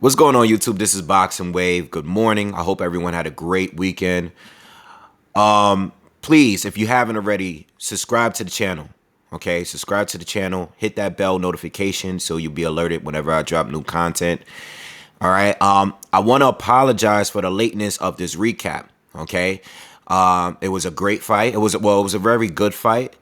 What's going on, YouTube? This is BoxingWave. Good morning. I hope everyone had a great weekend. Please, if you haven't already, subscribe to the channel. Okay, subscribe to the channel. Hit that bell notification so you'll be alerted whenever I drop new content. All right. I want to apologize for the lateness of this recap. Okay. It was a great fight. It was a very good fight.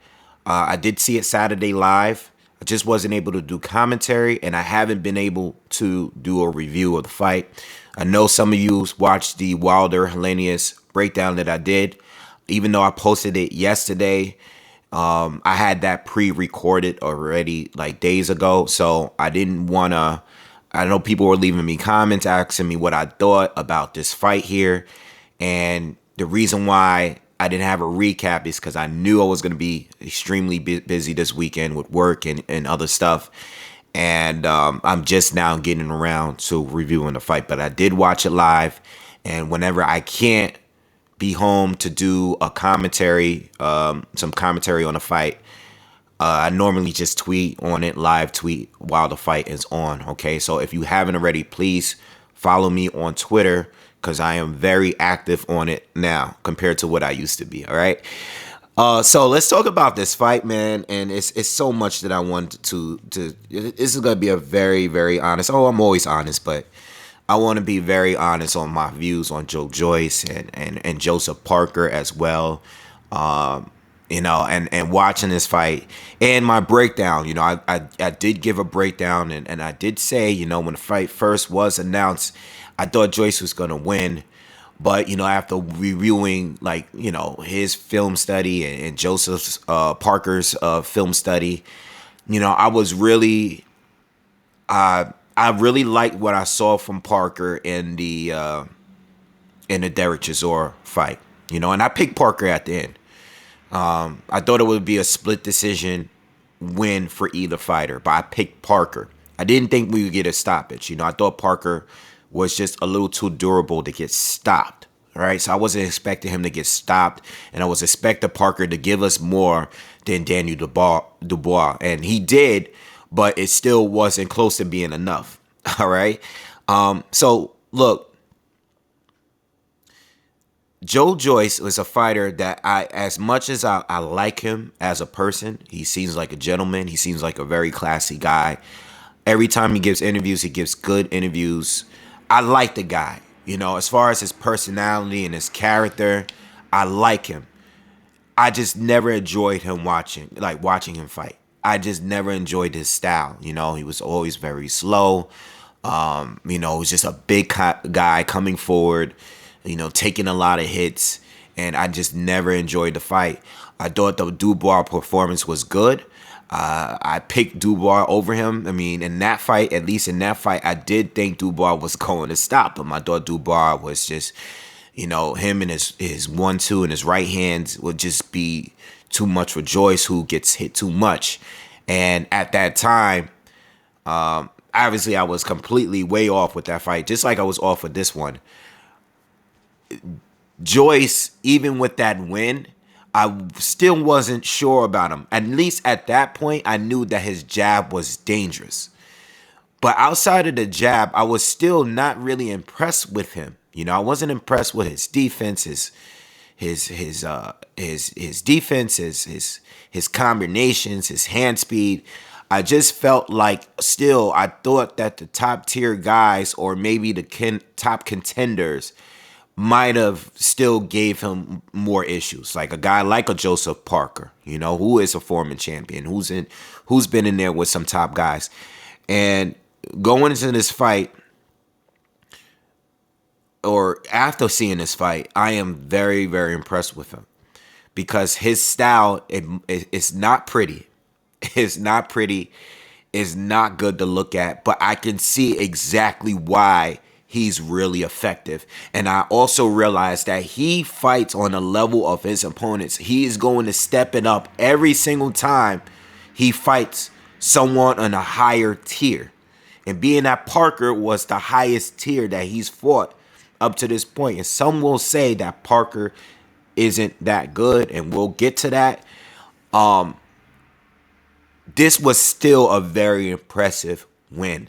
I did see it Saturday live. I just wasn't able to do commentary, and I haven't been able to do a review of the fight. I know some of you watched the Wilder Helenius breakdown that I did. Even though I posted it yesterday, I had that pre-recorded already like days ago, so I didn't want to. I know people were leaving me comments asking me what I thought about this fight here, and the reason why I didn't have a recap is because I knew I was going to be extremely busy this weekend with work and other stuff. And I'm just now getting around to reviewing the fight. But I did watch it live. And whenever I can't be home to do a commentary, some commentary on the fight, I normally just tweet on it, live tweet while the fight is on. Okay, so if you haven't already, please follow me on Twitter, because I am very active on it now compared to what I used to be. All right. So let's talk about this fight, man. And it's so much that I want to. This is gonna be a very, very honest. Oh, I'm always honest, but I want to be very honest on my views on Joyce and Joseph Parker as well. And watching this fight and my breakdown. I did give a breakdown, and I did say, when the fight first was announced, I thought Joyce was gonna win. But after reviewing his film study and Joseph Parker's film study, I was really I really liked what I saw from Parker in the Derek Chisora fight. And I picked Parker at the end. I thought it would be a split decision win for either fighter, but I picked Parker. I didn't think we would get a stoppage. I thought Parker was just a little too durable to get stopped. All right, so I wasn't expecting him to get stopped, and I was expecting Parker to give us more than Daniel Dubois, and he did, but it still wasn't close to being enough. All right, so look, Joyce was a fighter that as much as I like him as a person, he seems like a gentleman. He seems like a very classy guy. Every time he gives interviews, he gives good interviews. I like the guy. As far as his personality and his character, I like him. I just never enjoyed him watching him fight. I just never enjoyed his style. He was always very slow. He was just a big guy coming forward, taking a lot of hits, and I just never enjoyed the fight. I thought the Dubois performance was good. I picked Dubois over him. I mean, at least in that fight, I did think Dubois was going to stop him. I thought Dubois was just, him and his 1-2 and his right hands would just be too much for Joyce, who gets hit too much. And at that time, obviously I was completely way off with that fight, just like I was off with this one. Joyce, even with that win, I still wasn't sure about him. At least at that point, I knew that his jab was dangerous. But outside of the jab, I was still not really impressed with him. I wasn't impressed with his defense, his defense, his combinations, his hand speed. I just felt like I thought that the top tier guys, or maybe the top contenders, might have still gave him more issues. Like a guy like a Joseph Parker, who is a former champion, who's been in there with some top guys. And going into this fight, or after seeing this fight, I am very, very impressed with him, because his style, it's not pretty. It's not pretty. It's not good to look at, but I can see exactly why he's really effective. And I also realized that he fights on the level of his opponents. He is going to step it up every single time he fights someone on a higher tier. And being that Parker was the highest tier that he's fought up to this point. And some will say that Parker isn't that good, and we'll get to that. This was still a very impressive win.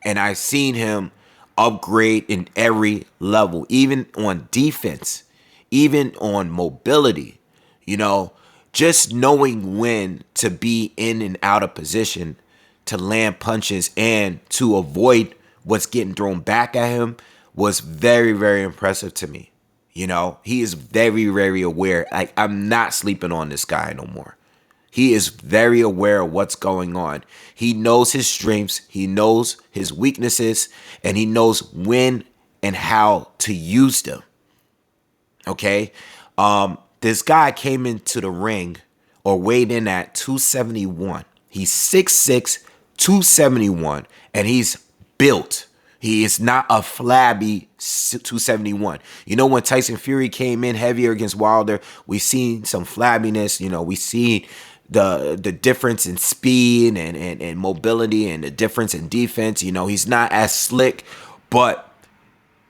And I've seen him upgrade in every level, even on defense, even on mobility. You know, just knowing when to be in and out of position to land punches and to avoid what's getting thrown back at him was very, very impressive to me. You know, he is very, very aware. Like, I'm not sleeping on this guy no more. He is very aware of what's going on. He knows his strengths, he knows his weaknesses, and he knows when and how to use them. Okay? This guy came into the ring or weighed in at 271. He's 6'6", 271, and he's built. He is not a flabby 271. You know, when Tyson Fury came in heavier against Wilder, we seen some flabbiness. You know, we see the difference in speed and mobility and the difference in defense. You know, he's not as slick, but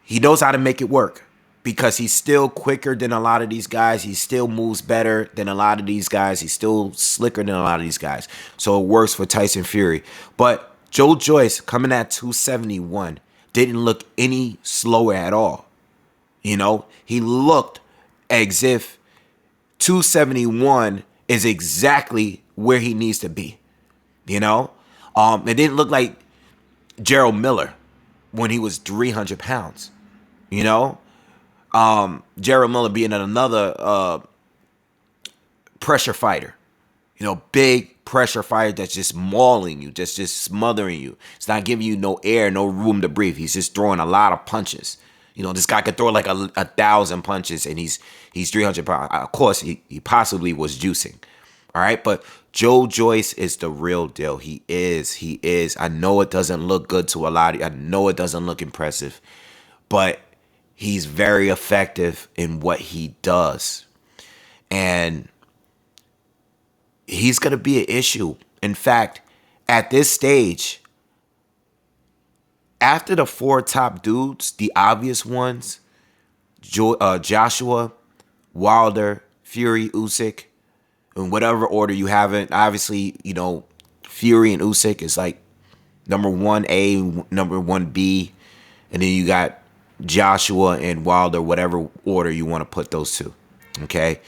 he knows how to make it work because he's still quicker than a lot of these guys. He still moves better than a lot of these guys. He's still slicker than a lot of these guys. So it works for Tyson Fury. But Joe Joyce, coming at 271, didn't look any slower at all. You know, he looked as if 271 is exactly where he needs to be. You know, it didn't look like Gerald Miller when he was 300 pounds. You know, Gerald Miller being another pressure fighter. You know, big pressure fighter that's just mauling you, just smothering you. It's not giving you no air, no room to breathe. He's just throwing a lot of punches. You know, this guy could throw like a 1,000 punches, and he's 300 pounds. Of course, he possibly was juicing. All right, but Joe Joyce is the real deal. He is. I know it doesn't look good to a lot of you. I know it doesn't look impressive, but he's very effective in what he does. And he's going to be an issue. In fact, at this stage, after the four top dudes, the obvious ones, Joshua, Wilder, Fury, Usyk, in whatever order you have it, obviously, you know, Fury and Usyk is like number 1A, number 1B, and then you got Joshua and Wilder, whatever order you want to put those two, okay?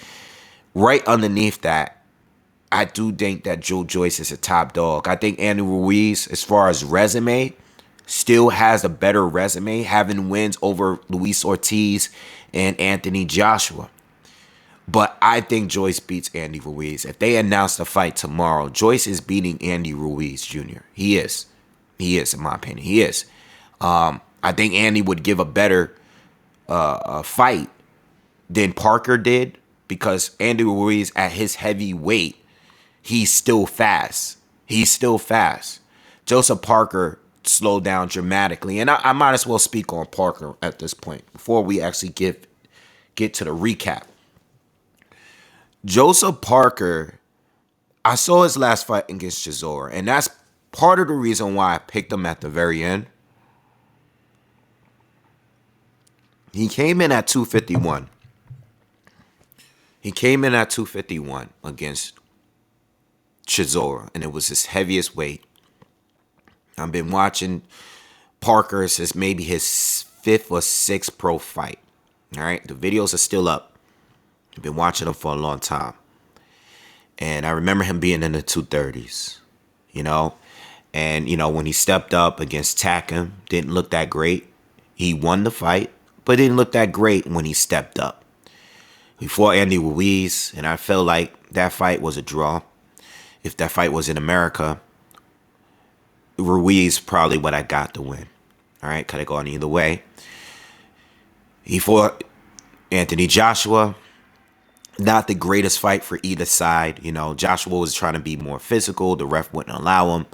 Right underneath that, I do think that Joe Joyce is a top dog. I think Andy Ruiz, as far as resume, still has a better resume, having wins over Luis Ortiz and Anthony Joshua. But I think Joyce beats Andy Ruiz. If they announce the fight tomorrow, Joyce is beating Andy Ruiz Jr. He is. He is, in my opinion. He is. I think Andy would give a better fight than Parker did, because Andy Ruiz at his heavy weight, he's still fast. He's still fast. Joseph Parker slowed down dramatically. And I might as well speak on Parker at this point before we actually get to the recap. Joseph Parker, I saw his last fight against Chisora, and that's part of the reason why I picked him at the very end. He came in at 251. He came in at 251 against Chisora, and it was his heaviest weight. I've been watching Parker since maybe his 5th or 6th pro fight. All right, the videos are still up. I've been watching him for a long time. And I remember him being in the 230s, you know. And, you know, when he stepped up against Takam, didn't look that great. He won the fight, but didn't look that great when he stepped up. He fought Andy Ruiz, and I felt like that fight was a draw. If that fight was in America, Ruiz probably would have got the win. All right, could have gone either way. He fought Anthony Joshua. Not the greatest fight for either side. You know, Joshua was trying to be more physical. The ref wouldn't allow him.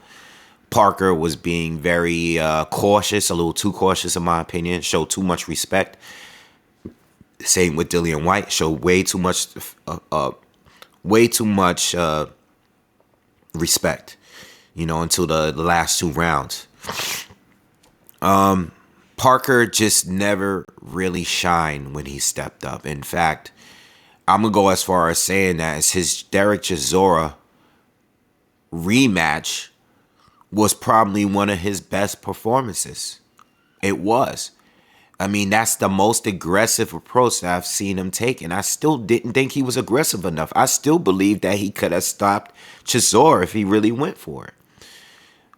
Parker was being very cautious, a little too cautious in my opinion. Showed too much respect. Same with Dillian White. Showed way too much respect. You know, until the last 2 rounds. Parker just never really shined when he stepped up. In fact, I'm going to go as far as saying that his Derek Chisora rematch was probably one of his best performances. It was. I mean, that's the most aggressive approach that I've seen him take, and I still didn't think he was aggressive enough. I still believe that he could have stopped Chisora if he really went for it.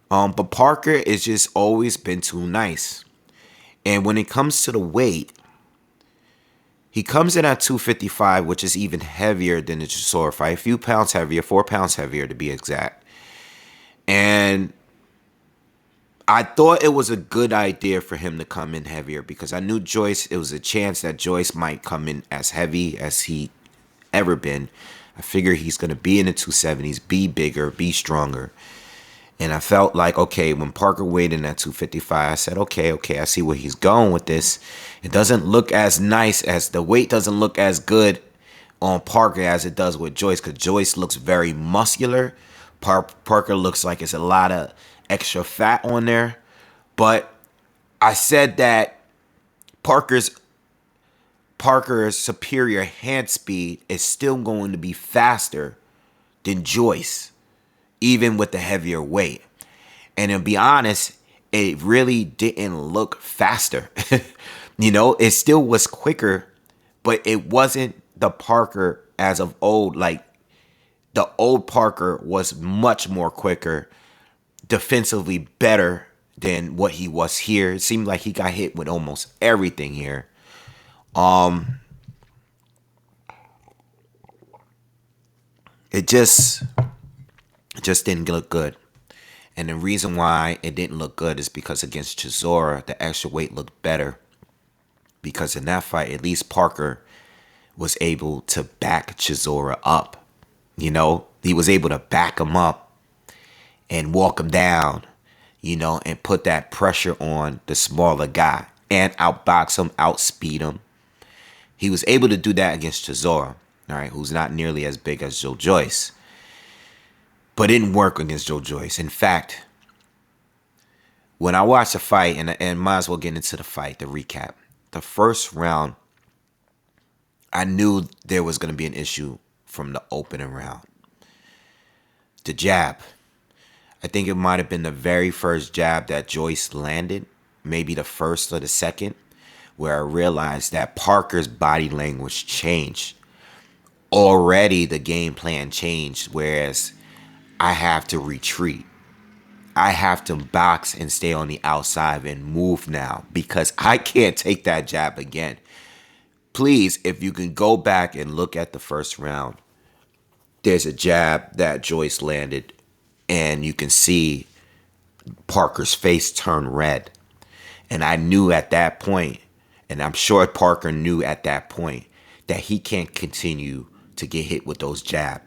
But Parker has just always been too nice. And when it comes to the weight, he comes in at 255, which is even heavier than the Chisora fight. A few pounds heavier, 4 pounds heavier to be exact. And I thought it was a good idea for him to come in heavier because I knew Joyce, it was a chance that Joyce might come in as heavy as he ever been. I figure he's going to be in the 270s, be bigger, be stronger. And I felt like, okay, when Parker weighed in at 255, I said, okay, I see where he's going with this. It doesn't look as nice as, the weight doesn't look as good on Parker as it does with Joyce, because Joyce looks very muscular. Parker looks like it's a lot of extra fat on there. But I said that Parker's superior hand speed is still going to be faster than Joyce, even with the heavier weight. And to be honest, it really didn't look faster. It still was quicker, but it wasn't the Parker as of old. Like, the old Parker was much more quicker, defensively better than what he was here. It seemed like he got hit with almost everything here. It just didn't look good. And the reason why it didn't look good is because against Chisora, the extra weight looked better. Because in that fight, at least Parker was able to back Chisora up. He was able to back him up and walk him down, and put that pressure on the smaller guy and outbox him, outspeed him. He was able to do that against Chisora, all right, who's not nearly as big as Joe Joyce. But it didn't work against Joe Joyce. In fact, when I watched the fight, and might as well get into the fight, the recap. The first round, I knew there was going to be an issue from the opening round. The jab. I think it might have been the very first jab that Joyce landed, maybe the first or the second, where I realized that Parker's body language changed. Already the game plan changed, whereas I have to retreat. I have to box and stay on the outside and move now because I can't take that jab again. Please, if you can go back and look at the first round, there's a jab that Joyce landed and you can see Parker's face turn red. And I knew at that point, and I'm sure Parker knew at that point, that he can't continue to get hit with those jabs.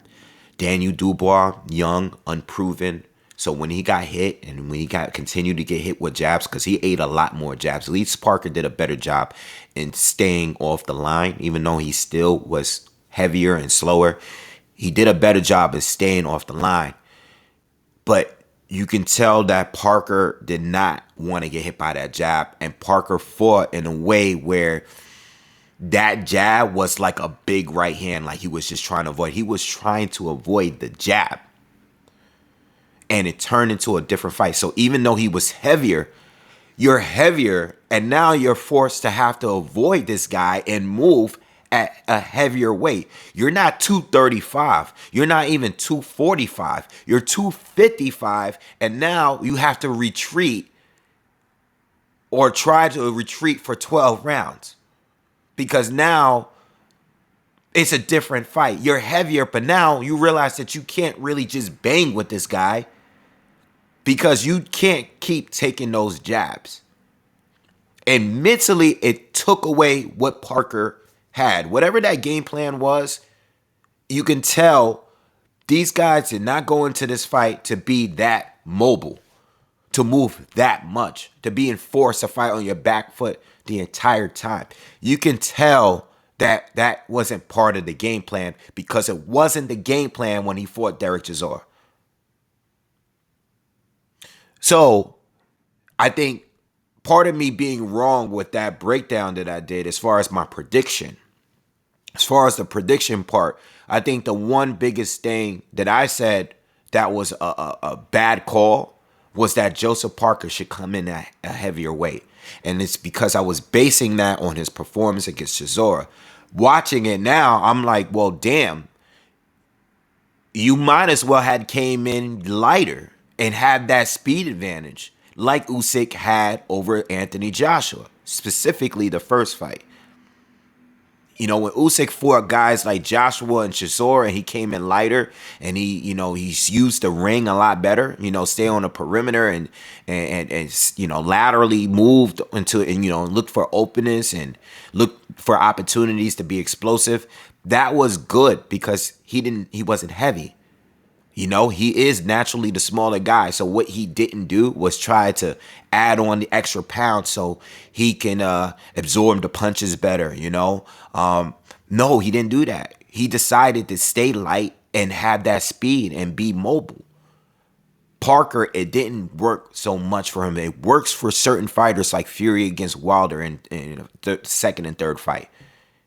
Daniel Dubois, young, unproven. So when he got hit and when he continued to get hit with jabs, because he ate a lot more jabs. At least Parker did a better job in staying off the line, even though he still was heavier and slower. He did a better job of staying off the line. But you can tell that Parker did not want to get hit by that jab. And Parker fought in a way where that jab was like a big right hand, like he was just trying to avoid. He was trying to avoid the jab. And it turned into a different fight. So even though he was heavier, you're heavier, and now you're forced to have to avoid this guy and move at a heavier weight. You're not 235. You're not even 245. You're 255, and now you have to retreat or try to retreat for 12 rounds. Because now it's a different fight. You're heavier, but now you realize that you can't really just bang with this guy because you can't keep taking those jabs. And mentally, it took away what Parker had. Whatever that game plan was, you can tell these guys did not go into this fight to be that mobile, to move that much, to be enforced to fight on your back foot the entire time. You can tell that that wasn't part of the game plan because it wasn't the game plan when he fought Derek Chisora. So I think part of me being wrong with that breakdown that I did as far as my prediction, as far as the prediction part, I think the one biggest thing that I said that was a bad call was that Joseph Parker should come in at a heavier weight. And it's because I was basing that on his performance against Chisora. Watching it now, I'm like, well, damn, you might as well had came in lighter and had that speed advantage like Usyk had over Anthony Joshua, specifically the first fight. You know, when Usyk fought guys like Joshua and Chisora, and he came in lighter, and he's used the ring a lot better. Stay on the perimeter and laterally moved into and looked for openness and looked for opportunities to be explosive. That was good because he wasn't heavy. He is naturally the smaller guy. So what he didn't do was try to add on the extra pound so he can absorb the punches better, No, he didn't do that. He decided to stay light and have that speed and be mobile. Parker, it didn't work so much for him. It works for certain fighters like Fury against Wilder in the second and third fight.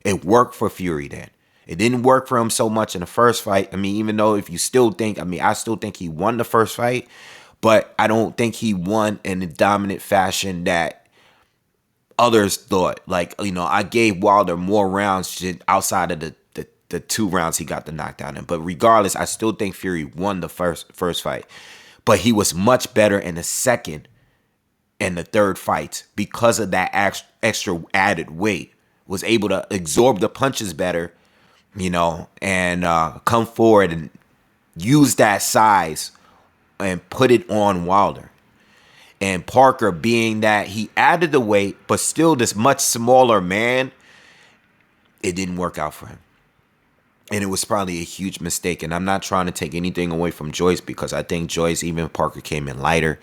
It worked for Fury then. It didn't work for him so much in the first fight. I mean, even though if you still think, I still think he won the first fight, but I don't think he won in a dominant fashion that others thought. Like, I gave Wilder more rounds outside of the 2 rounds he got the knockdown in. But regardless, I still think Fury won the first fight. But he was much better in the second and the third fights because of that extra added weight. Was able to absorb the punches better, and come forward and use that size and put it on Wilder. And Parker, being that he added the weight, but still this much smaller man, it didn't work out for him. And it was probably a huge mistake. And I'm not trying to take anything away from Joyce because I think Joyce, even Parker came in lighter,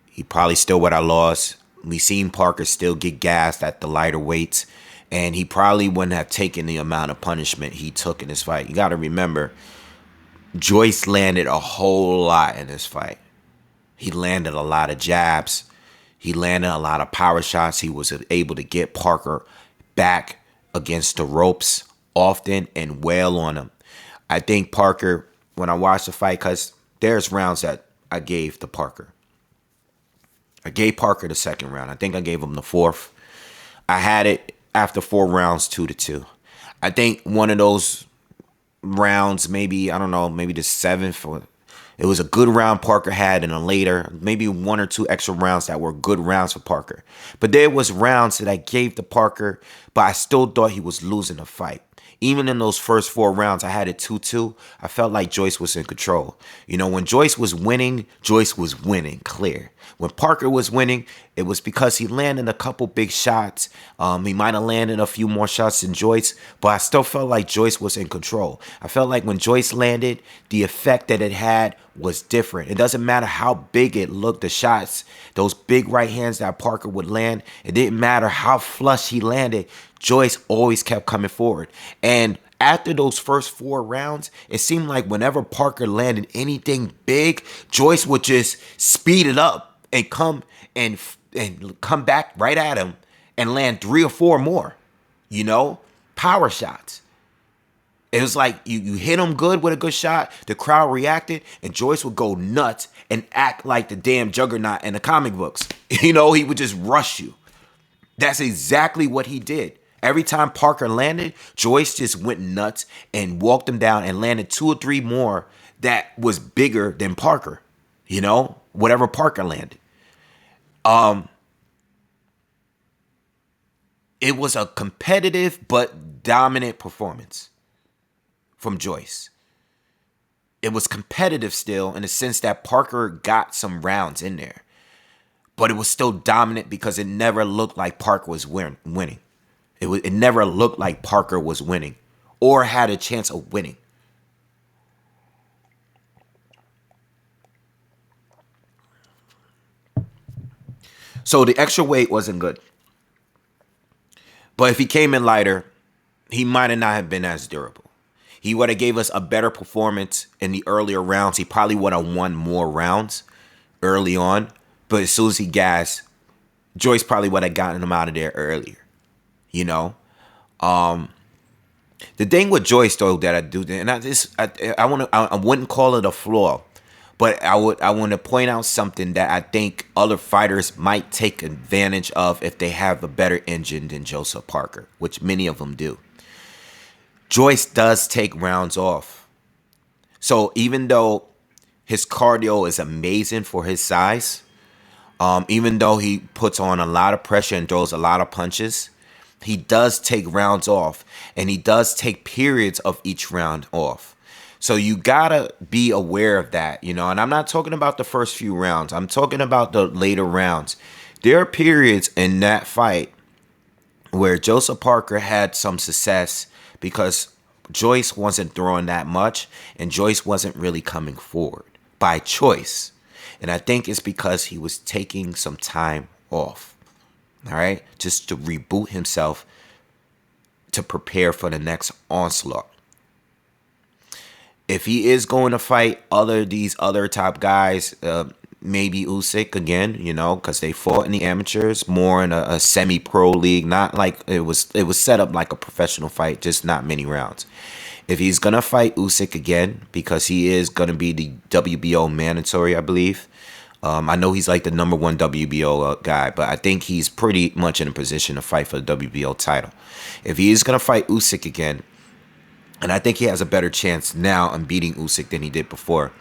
he probably still would have lost. We seen Parker still get gassed at the lighter weights. And he probably wouldn't have taken the amount of punishment he took in this fight. You got to remember, Joyce landed a whole lot in this fight. He landed a lot of jabs. He landed a lot of power shots. He was able to get Parker back against the ropes often and wail on him. I think Parker, when I watched the fight, because there's rounds that I gave to Parker. I gave Parker the second round. I think I gave him the fourth. I had it after 4 rounds, 2-2. I think one of those rounds, maybe, I don't know, maybe the 7th, it was a good round Parker had, and a later, maybe 1 or 2 extra rounds that were good rounds for Parker. But there was rounds that I gave to Parker, but I still thought he was losing the fight. Even in those first 4 rounds, I had it 2-2. I felt like Joyce was in control. When Joyce was winning clear. When Parker was winning, it was because he landed a couple big shots. He might have landed a few more shots than Joyce, but I still felt like Joyce was in control. I felt like when Joyce landed, the effect that it had was different. It doesn't matter how big it looked, the shots, those big right hands that Parker would land, it didn't matter how flush he landed. Joyce always kept coming forward. And after those first 4 rounds, it seemed like whenever Parker landed anything big, Joyce would just speed it up and come back right at him and land 3 or 4 more, power shots. It was like you hit him good with a good shot, the crowd reacted, and Joyce would go nuts and act like the damn juggernaut in the comic books. He would just rush you. That's exactly what he did. Every time Parker landed, Joyce just went nuts and walked him down and landed 2 or 3 more that was bigger than Parker, whatever Parker landed. It was a competitive but dominant performance from Joyce. It was competitive still in the sense that Parker got some rounds in there, but it was still dominant because it never looked like Parker was winning. It never looked like Parker was winning or had a chance of winning. So the extra weight wasn't good. But if he came in lighter, he might have not have been as durable. He would have gave us a better performance in the earlier rounds. He probably would have won more rounds early on. But as soon as he gassed, Joyce probably would have gotten him out of there earlier. The thing with Joyce though that I do, and I wouldn't call it a flaw, But I want to point out something that I think other fighters might take advantage of if they have a better engine than Joseph Parker, which many of them do. Joyce does take rounds off. So even though his cardio is amazing for his size, even though he puts on a lot of pressure and throws a lot of punches, he does take rounds off, and he does take periods of each round off. So you gotta be aware of that, you know. And I'm not talking about the first few rounds. I'm talking about the later rounds. There are periods in that fight where Joseph Parker had some success because Joyce wasn't throwing that much, and Joyce wasn't really coming forward by choice. And I think it's because he was taking some time off, all right, just to reboot himself to prepare for the next onslaught. If he is going to fight these other top guys, maybe Usyk again, you know, because they fought in the amateurs, more in a semi-pro league, not like it was set up like a professional fight, just not many rounds. If he's gonna fight Usyk again, because he is gonna be the WBO mandatory, I believe. I know he's like the #1 WBO guy, but I think he's pretty much in a position to fight for the WBO title. If he is gonna fight Usyk again, and I think he has a better chance now on beating Usyk than he did before.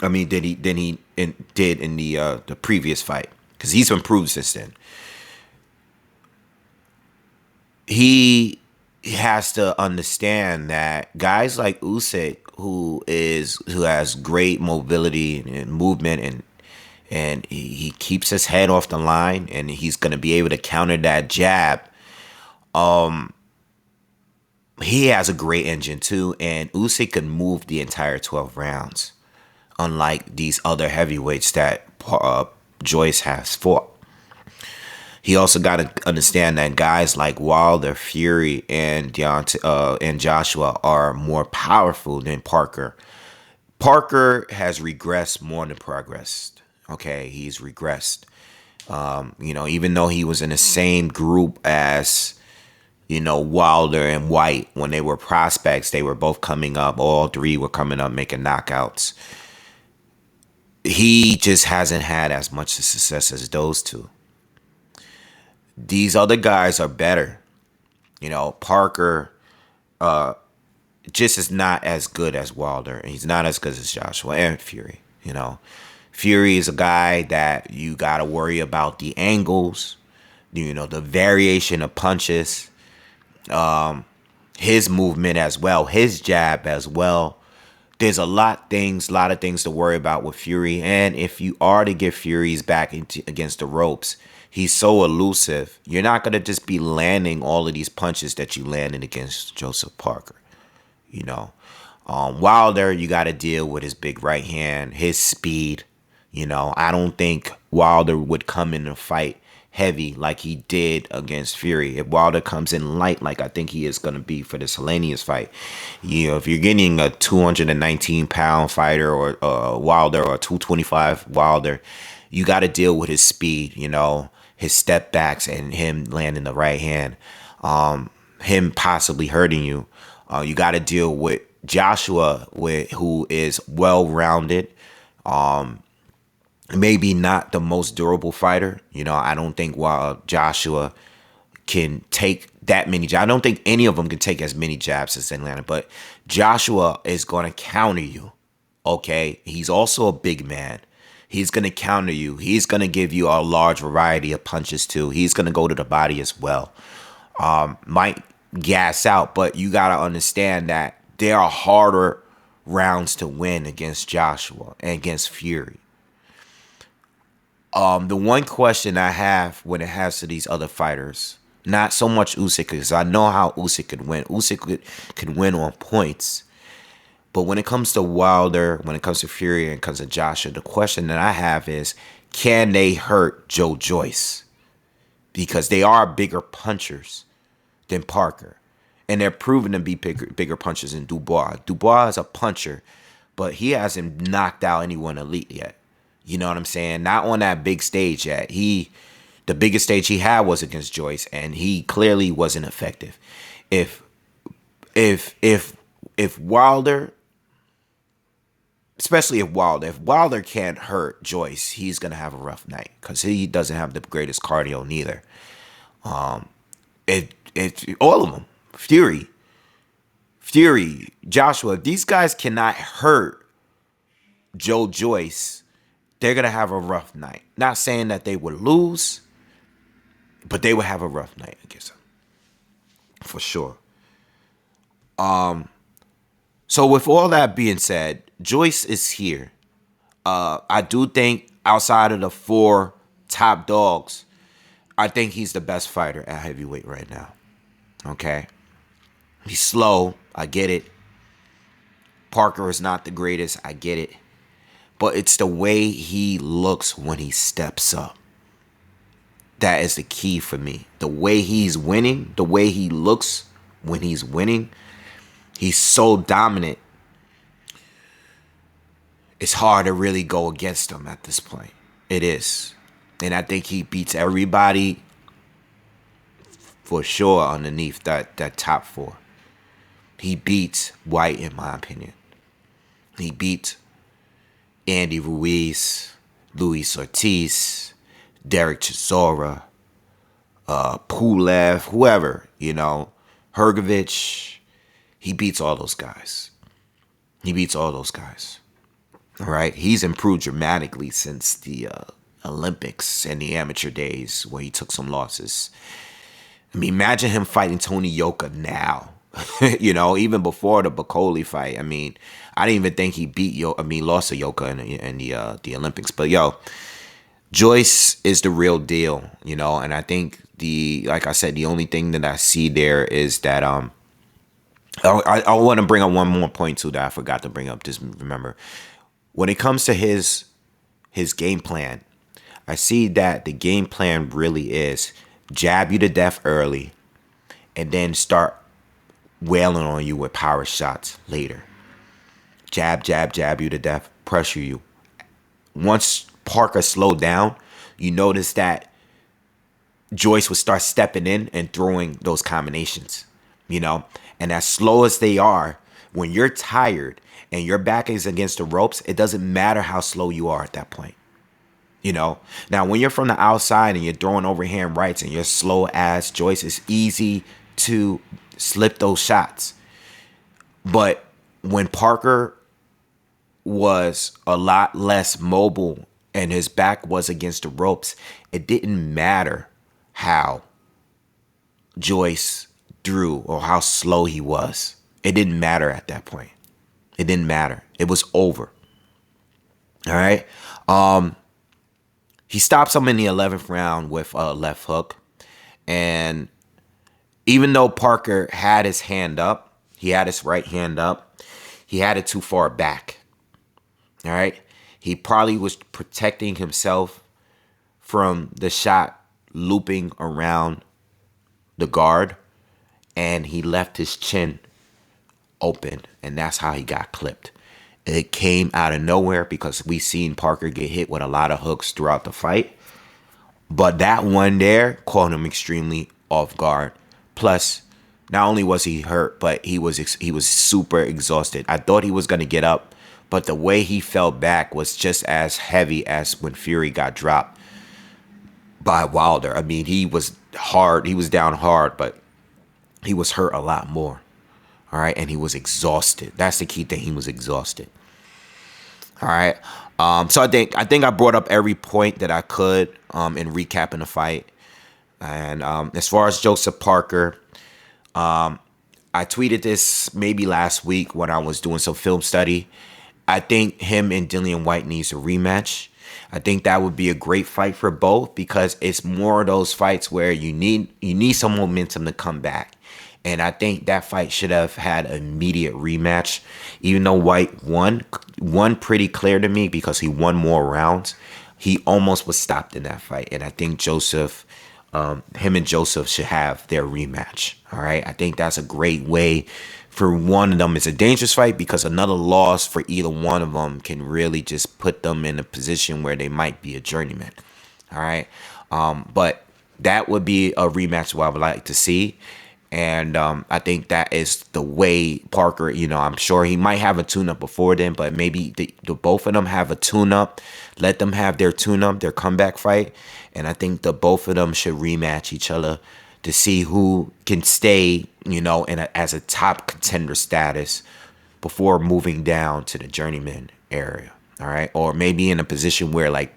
I mean, did he did in the previous fight, because he's improved since then. He has to understand that guys like Usyk, who has great mobility and movement, and he keeps his head off the line, and he's going to be able to counter that jab. He has a great engine too, and Usyk can move the entire 12 rounds, unlike these other heavyweights that Joyce has fought. He also got to understand that guys like Wilder, Fury, and Joshua are more powerful than Parker. Parker has regressed more than progressed. Okay, he's regressed. You know, even though he was in the same group as, you know, Wilder and White, when they were prospects, they were both coming up. All three were coming up making knockouts. He just hasn't had as much success as those two. These other guys are better. You know, Parker just is not as good as Wilder. He's not as good as Joshua and Fury. You know, Fury is a guy that you got to worry about the angles, you know, the variation of punches, his movement as well, his jab as well. There's a lot of things to worry about with Fury. And if you are to get Fury's back against the ropes, he's so elusive. You're not going to just be landing all of these punches that you landed against Joseph Parker. You know, Wilder, you got to deal with his big right hand, his speed. You know, I don't think Wilder would come in a fight heavy like he did against Fury. If Wilder comes in light like I think he is going to be for this Hellenius fight, you know, if you're getting a 219-pound fighter or Wilder, or 225 Wilder, you got to deal with his speed, you know, his step backs, and him landing the right hand, him possibly hurting you. You got to deal with Joshua, who is well-rounded, maybe not the most durable fighter. You know, I don't think Joshua can take that many jabs. I don't think any of them can take as many jabs as Atlanta, but Joshua is going to counter you, okay? He's also a big man. He's going to counter you. He's going to give you a large variety of punches too. He's going to go to the body as well. Might gas out, but you got to understand that there are harder rounds to win against Joshua and against Fury. The one question I have when it has to these other fighters, not so much Usyk, because I know how Usyk could win. Usyk could win on points. But when it comes to Wilder, when it comes to Fury, and it comes to Joshua, the question that I have is, can they hurt Joe Joyce? Because they are bigger punchers than Parker. And they're proven to be bigger punchers than Dubois. Dubois is a puncher, but he hasn't knocked out anyone elite yet. You know what I'm saying? Not on that big stage yet. The biggest stage he had was against Joyce, and he clearly wasn't effective. If Wilder especially if Wilder can't hurt Joyce, he's gonna have a rough night because he doesn't have the greatest cardio neither. It all of them, Fury, Joshua. If these guys cannot hurt Joyce, they're gonna have a rough night. Not saying that they would lose, but they would have a rough night against him for sure. So with all that being said, Joyce is here. I do think outside of the 4 top dogs, I think he's the best fighter at heavyweight right now. Okay? He's slow. I get it. Parker is not the greatest. I get it. But it's the way he looks when he steps up. That is the key for me. The way he's winning, the way he looks when he's winning, he's so dominant. It's hard to really go against him at this point. It is. And I think he beats everybody for sure underneath that top 4. He beats White, in my opinion. He beats Andy Ruiz, Luis Ortiz, Derek Chisora, Pulev, whoever, Hergovich. He beats all those guys. All right? He's improved dramatically since the Olympics and the amateur days where he took some losses. I mean, imagine him fighting Tony Yoka now. Even before the Bacoli fight. I mean, I didn't even think he lost to Yoka in the Olympics. But Joyce is the real deal, and I think like I said, the only thing that I see there is that I want to bring up one more point too that I forgot to bring up. Just remember, when it comes to his game plan, I see that the game plan really is jab you to death early and then start wailing on you with power shots later. Jab you to death, pressure you. Once Parker slowed down, you notice that Joyce would start stepping in and throwing those combinations, And as slow as they are, when you're tired and your back is against the ropes, it doesn't matter how slow you are at that point. Now, when you're from the outside and you're throwing overhand rights and you're slow as Joyce, it's easy to slip those shots. But when Parker was a lot less mobile and his back was against the ropes, it didn't matter how Joyce threw or how slow he was. It didn't matter at that point. It didn't matter. It was over. All right. He stops him in the 11th round with a left hook. And even though Parker had his hand up, he had his right hand up, he had it too far back. All right. He probably was protecting himself from the shot looping around the guard, and he left his chin open, and that's how he got clipped. It came out of nowhere because we seen Parker get hit with a lot of hooks throughout the fight. But that one there caught him extremely off guard. Plus, not only was he hurt, but he was super exhausted. I thought he was going to get up, but the way he fell back was just as heavy as when Fury got dropped by Wilder. I mean, he was hard. He was down hard, but he was hurt a lot more. All right, and he was exhausted. That's the key thing. He was exhausted. All right. So I think I brought up every point that I could in recapping the fight. And as far as Joseph Parker, I tweeted this maybe last week when I was doing some film study. I think him and Dillian White needs a rematch. I think that would be a great fight for both because it's more of those fights where you need some momentum to come back. And I think that fight should have had an immediate rematch. Even though White won pretty clear to me because he won more rounds, he almost was stopped in that fight. And I think him and Joseph should have their rematch. All right. I think that's a great way for one of them. It's a dangerous fight because another loss for either one of them can really just put them in a position where they might be a journeyman. All right. But that would be a rematch what I would like to see. And I think that is the way Parker, I'm sure he might have a tune-up before then, but maybe the both of them have a tune-up. Let them have their tune-up, their comeback fight. And I think the both of them should rematch each other to see who can stay, as a top contender status before moving down to the journeyman area. All right. Or maybe in a position where like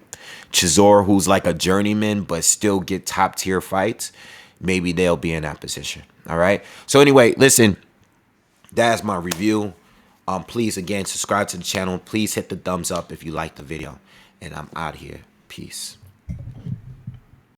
Chisora, who's like a journeyman, but still get top tier fights, maybe they'll be in that position. All right. So anyway, listen, that's my review. Please, again, subscribe to the channel. Please hit the thumbs up if you like the video. And I'm out of here. Peace.